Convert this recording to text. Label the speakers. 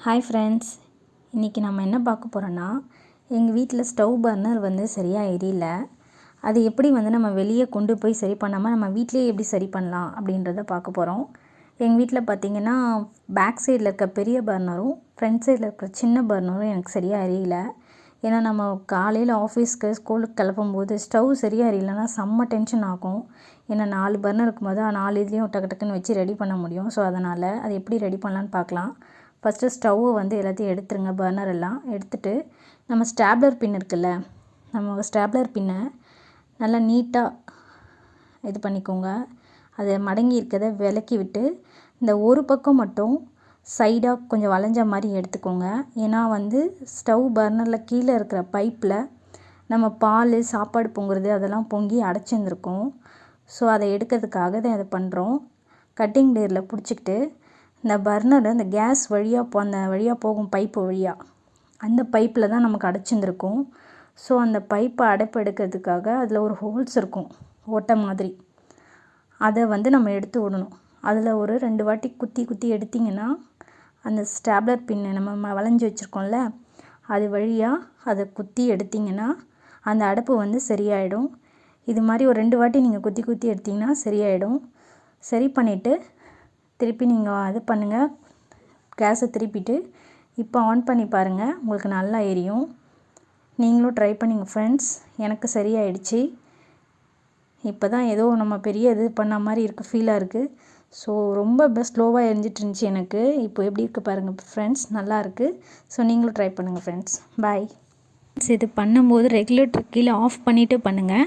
Speaker 1: Hi friends, இன்றைக்கி நம்ம என்ன பார்க்க போகிறோன்னா, எங்கள் வீட்டில் ஸ்டவ் பர்னர் சரியாக எரியல. அது எப்படி நம்ம வெளியே கொண்டு போய் சரி பண்ணாமல் நம்ம வீட்டிலேயே எப்படி சரி பண்ணலாம் அப்படின்றத பார்க்க போகிறோம். எங்கள் வீட்டில் பார்த்திங்கன்னா, பேக் சைடில் இருக்க பெரிய பர்னரும் ஃப்ரண்ட் சைடில் இருக்கிற சின்ன பர்னரும் எனக்கு சரியாக எரியல. ஏன்னா நம்ம காலையில் ஆஃபீஸ்க்கு ஸ்கூலுக்கு கிளப்பும்போது ஸ்டவ் சரியாக எரியலைன்னா செம்ம டென்ஷன் ஆகும். ஏன்னா 4 பர்னர் இருக்கும்போது 4 இதுலேயும் டக்கு டக்குன்னு வச்சு ரெடி பண்ண முடியும். ஸோ அதனால் அது எப்படி ரெடி பண்ணலான்னு பார்க்கலாம். ஃபஸ்ட்டு ஸ்டவ்வை எல்லாத்தையும் எடுத்துருங்க. பர்னர் எல்லாம் எடுத்துகிட்டு நம்ம ஸ்டாப்லர் பின் இருக்குல்ல, நம்ம ஸ்டாப்லர் பின்னை நல்லா நீட்டாக இது பண்ணிக்கோங்க. அதை மடங்கி இருக்கிறத விலக்கி விட்டு இந்த ஒரு பக்கம் மட்டும் சைடாக கொஞ்சம் வளைஞ்ச மாதிரி எடுத்துக்கோங்க. ஏன்னா ஸ்டவ் பர்னரில் கீழே இருக்கிற பைப்பில் நம்ம பால் சாப்பாடு பொங்குறது அதெல்லாம் பொங்கி அடைச்சிருந்துருக்கும். ஸோ அதை எடுக்கிறதுக்காக தான் அதை பண்ணுறோம். கட்டிங் டேரில் பிடிச்சிக்கிட்டு இந்த பர்னர் அந்த கேஸ் வழியாக அந்த வழியாக போகும் பைப்பு வழியாக அந்த பைப்பில் தான் நமக்கு அடைச்சிருந்துருக்கும். ஸோ அந்த பைப்பை அடைப்பு எடுக்கிறதுக்காக அதில் ஒரு ஹோல்ஸ் இருக்கும், ஓட்டை மாதிரி. அதை நம்ம எடுத்து விடணும். அதில் ஒரு 2 வாட்டி குத்தி குத்தி எடுத்திங்கன்னா அந்த ஸ்டாப்லர் பின்னை நம்ம வளைஞ்சி வச்சுருக்கோம்ல, அது வழியாக அதை குத்தி எடுத்திங்கன்னா அந்த அடைப்பு சரியாயிடும். இது மாதிரி ஒரு 2 வாட்டி நீங்கள் குத்தி குத்தி எடுத்திங்கன்னா சரியாயிடும். சரி பண்ணிவிட்டு திருப்பி நீங்கள் இது பண்ணுங்கள், கேஸை திருப்பிட்டு இப்போ ஆன் பண்ணி பாருங்கள். உங்களுக்கு நல்லா எரியும். நீங்களும் ட்ரை பண்ணிங்க ஃப்ரெண்ட்ஸ். எனக்கு சரியாயிடுச்சு. இப்போ தான் ஏதோ நம்ம பெரிய இது பண்ண மாதிரி இருக்குது, ஃபீலாக இருக்குது. ஸோ ரொம்ப ஸ்லோவாக எரிஞ்சிட்டு இருந்துச்சு எனக்கு. இப்போ எப்படி இருக்குது பாருங்கள் ஃப்ரெண்ட்ஸ், நல்லா இருக்குது. ஸோ நீங்களும் ட்ரை பண்ணுங்கள் ஃப்ரெண்ட்ஸ். பாய். இது பண்ணும்போது ரெகுலேட்டர் கீழே ஆஃப் பண்ணிவிட்டு பண்ணுங்கள்.